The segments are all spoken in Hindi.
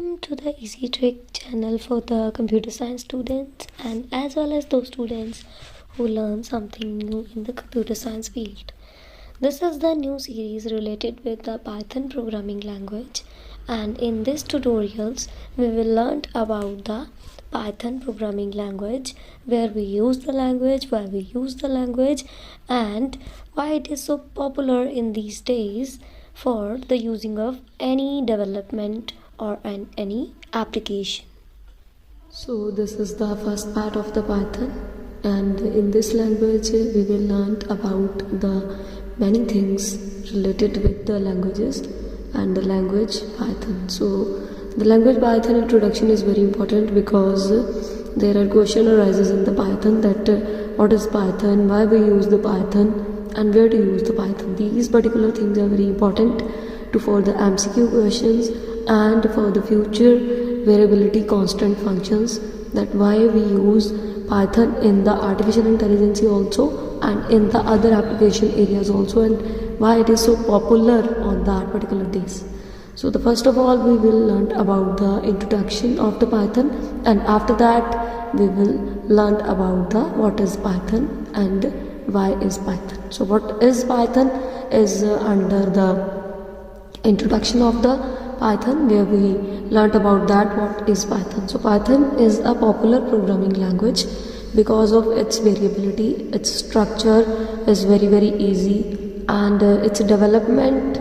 Welcome to the Easy Trick channel for the computer science students and as well as those students who learn something new in the computer science field. This is the new series related with the Python programming language, and in this tutorials we will learn about the Python programming language, where we use the language, why we use the language, and why it is so popular in these days for the using of any development or any application. So this is the first part of the Python, and in this language we will learn about the many things related with the languages and the language Python. So the language Python introduction is very important because there are question arises in the Python that what is Python, why we use the Python, and where to use the Python. These particular things are very important for the MCQ questions and for the future variability constant functions, that why we use Python in the artificial intelligence also and in the other application areas also, and why it is so popular on that particular days. So the first of all we will learn about the introduction of the Python, and after that we will learn about the what is Python and why is Python. So what is Python is under the introduction of the Python, where we learnt about that what is Python. So Python is a popular programming language because of its variability, its structure is very easy, and its development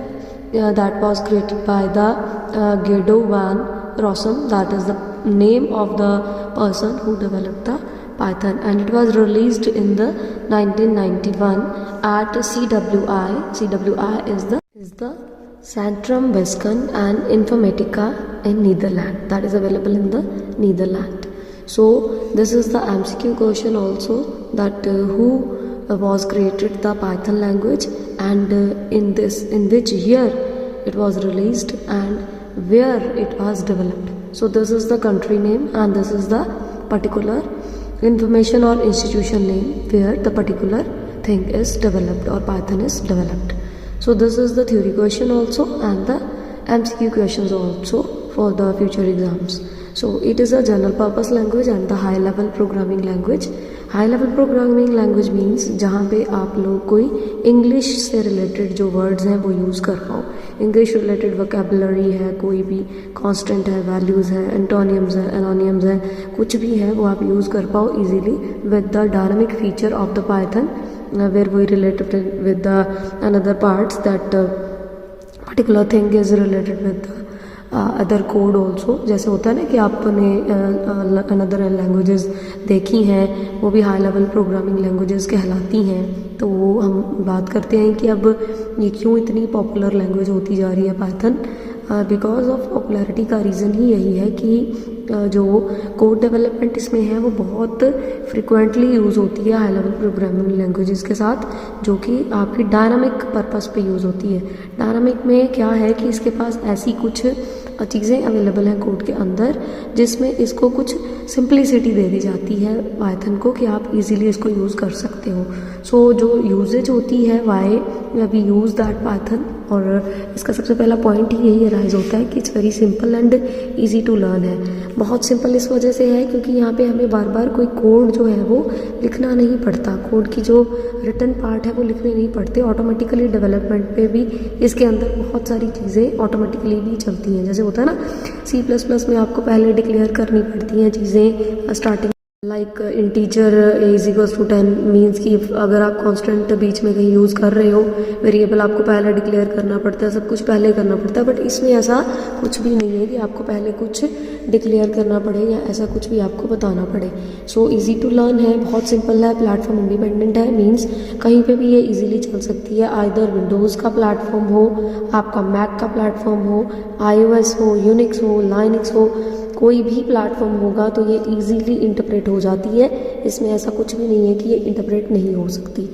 that was created by the Guido van Rossum, that is the name of the person who developed the Python, and it was released in the 1991 at CWI. CWI is the Centrum Wiskunde and Informatica in Netherlands, that is available in the Netherlands. So this is the MCQ question also, that who was created the Python language, and in which year it was released and where it was developed. So this is the country name and this is the particular information or institution name where the particular thing is developed or Python is developed. So this is the theory question also and the MCQ questions also for the future exams. So it is a general purpose language and the high level programming language. High level programming language means जहाँ पे आप लोग कोई इंग्लिश से रिलेटेड जो वर्ड्स हैं वो यूज़ कर पाओ, इंग्लिश रिलेटेड वोकेबलरी है, कोई भी कांस्टेंट है, वैल्यूज़ है, एंटोनियम्स है, एनोनियम्स है, कुछ भी है वो आप यूज़ कर पाओ easily with the dynamic feature of the Python, where we related with the another parts that particular thing is related with the other code also. जैसे होता है ना कि आपने अनदर लैंग्वेजेस देखी हैं, वो भी हाई लेवल प्रोग्रामिंग लैंग्वेजेस कहलाती हैं. तो वो हम बात करते हैं कि अब ये क्यों इतनी पॉपुलर लैंग्वेज होती जा रही है पाइथन. बिकॉज ऑफ पॉपुलैरिटी का रीज़न ही यही है कि जो कोड डेवलपमेंट इसमें है वो बहुत फ्रिक्वेंटली यूज़ होती है हाई लेवल प्रोग्रामिंग लैंग्वेजेस के साथ, जो कि आपकी डायनामिक पर्पस पे यूज़ होती है. डायनामिक में क्या है कि इसके पास ऐसी कुछ चीज़ें अवेलेबल हैं कोड के अंदर जिसमें इसको कुछ सिंप्लिसिटी दे दी जाती है पाइथन को कि आप इजीली इसको यूज़ कर सकते हो. सो जो यूजेज होती है why we use that Python, और इसका सबसे पहला पॉइंट ही यही अराइज होता है कि it's very simple and easy to learn है. बहुत सिंपल इस वजह से है क्योंकि यहाँ पे हमें बार बार कोई कोड जो है वो लिखना नहीं पड़ता, कोड की जो रिटन पार्ट है वो लिखने नहीं पड़ते. ऑटोमेटिकली डेवलपमेंट पे भी इसके अंदर बहुत सारी चीज़ें ऑटोमेटिकली भी चलती हैं. जैसे होता है ना C++ में आपको पहले डिक्लेयर करनी पड़ती हैं चीज़ें स्टार्टिंग, लाइक इंटीजर =10 मीन्स कि अगर आप कांस्टेंट बीच में कहीं यूज़ कर रहे हो वेरिएबल, आपको पहले डिक्लेयर करना पड़ता है, सब कुछ पहले करना पड़ता है. बट इसमें ऐसा कुछ भी नहीं है कि आपको पहले कुछ डिक्लेयर करना पड़े या ऐसा कुछ भी आपको बताना पड़े. सो इजी टू लर्न है, बहुत सिंपल है, प्लेटफॉर्म इंडिपेंडेंट है, मीन्स कहीं पे भी ये इजीली चल सकती है. आइदर विंडोज़ का प्लेटफॉर्म हो, आपका मैक का प्लेटफॉर्म हो, iOS हो, यूनिक्स हो, लाइनक्स हो, कोई भी प्लेटफॉर्म होगा तो ये इजीली इंटरप्रेट हो जाती है. इसमें ऐसा कुछ भी नहीं है कि ये इंटरप्रेट नहीं हो सकती.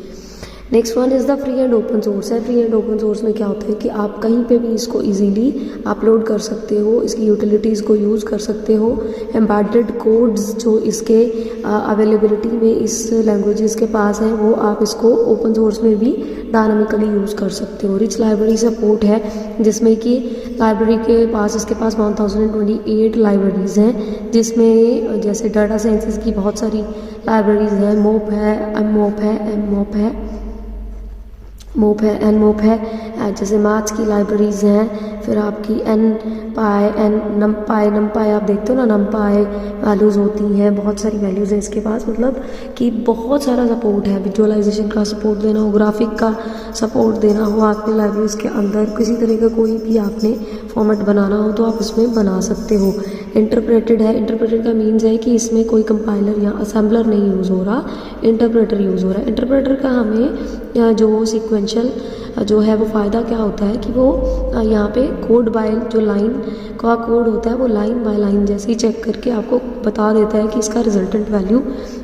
Next one is the free and open source है। फ्री एंड ओपन सोर्स में क्या होता है कि आप कहीं पे भी इसको इजीली अपलोड कर सकते हो, इसकी यूटिलिटीज़ को यूज़ कर सकते हो। एम्बेडेड कोड्स जो इसके अवेलेबिलिटी में इस लैंग्वेजेस के पास हैं वो आप इसको ओपन सोर्स में भी डायनामिकली यूज़ कर सकते हो। रिच लाइब्रेरी सपोर्ट है जिसमें कि लाइब्रेरी के पास इसके पास 1028 लाइब्रेरीज़ हैं, जिसमें जैसे डाटा साइंसेस की बहुत सारी लाइब्रेरीज़ हैं। मोप है, एममोप है, एममोप है, मोप है, एनमोप है। जैसे मैथ्स की लाइब्रेरीज़ हैं। फिर आपकी नमपाई आप देखते हो ना, नमपाई वैल्यूज़ होती हैं, बहुत सारी वैल्यूज़ हैं इसके पास। मतलब कि बहुत सारा सपोर्ट है। विजुअलाइजेशन का सपोर्ट देना हो, ग्राफिक का सपोर्ट देना हो, आपकी लाइब्रेरीज़ के अंदर किसी तरह का कोई भी आपने फॉर्मेट बनाना हो तो आप इसमें बना सकते हो। इंटरप्रेटेड है। इंटरप्रेटेड का मीन्स है कि इसमें कोई कंपाइलर या असेंबलर नहीं यूज़ हो रहा, इंटरप्रेटर यूज़ हो रहा है। इंटरप्रेटर का हमें जो सीक्वेंशियल जो है वो फ़ायदा क्या होता है कि वो यहाँ पे कोड बाय जो लाइन का कोड होता है वो लाइन बाय लाइन जैसे ही चेक करके आपको बता देता है कि इसका रिजल्टेंट वैल्यू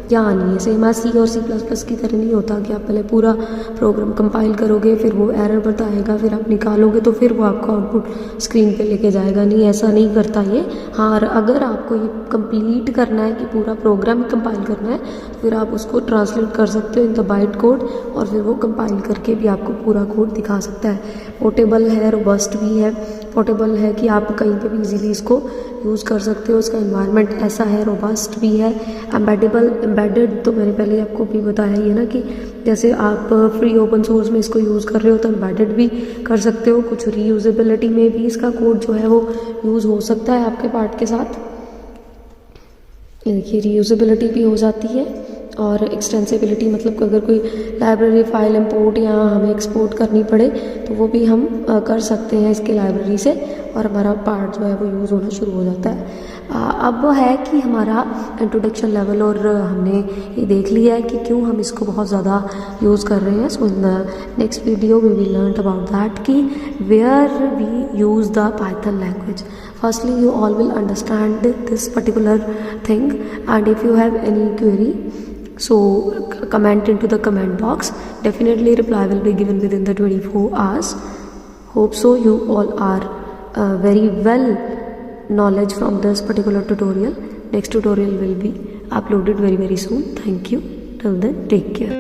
क्या आनी है। सेम सी और C++ की तरह नहीं होता कि आप पहले पूरा प्रोग्राम कंपाइल करोगे, फिर वो एरर बताएगा, फिर आप निकालोगे तो फिर वो आपको आउटपुट स्क्रीन पे लेके जाएगा। नहीं, ऐसा नहीं करता ये। हाँ, अगर आपको ये कंप्लीट करना है कि पूरा प्रोग्राम ही कंपाइल करना है तो फिर आप उसको ट्रांसलेट कर सकते हो इन द बाइट कोड और फिर वो कंपाइल करके भी आपको पूरा कोड दिखा सकता है। पोर्टेबल है, रोबस्ट भी है। पोर्टेबल है कि आप कहीं पे भी इजीली इसको यूज़ कर सकते हो, इसका एनवायरनमेंट ऐसा है। रोबस्ट भी है। एम्बेडेड तो मैंने पहले आपको भी बताया ही है ना कि जैसे आप फ्री ओपन सोर्स में इसको यूज़ कर रहे हो तो एम्बेडेड भी कर सकते हो। कुछ रीयूजेबिलिटी में भी इसका कोड जो है वो यूज़ हो सकता है आपके पार्ट के साथ। ये देखिए, रीयूजेबिलिटी भी हो जाती है और एक्सटेंसिबिलिटी, मतलब अगर कोई लाइब्रेरी फाइल इंपोर्ट या हमें एक्सपोर्ट करनी पड़े तो वो भी हम कर सकते हैं इसके लाइब्रेरी से और हमारा पार्ट जो है वो यूज़ होना शुरू हो जाता है। अब है कि हमारा इंट्रोडक्शन लेवल और हमने ये देख लिया है कि क्यों हम इसको बहुत ज़्यादा यूज़ कर रहे हैं। So in the next video we will learn about that कि where we use the Python language. Firstly, you all will understand this particular thing, and if you have any query, so comment into the comment box. Definitely reply will be given within the 24 hours. Hope so you all are very well knowledge from this particular tutorial. Next tutorial will be uploaded very soon. Thank you. Till then, take care.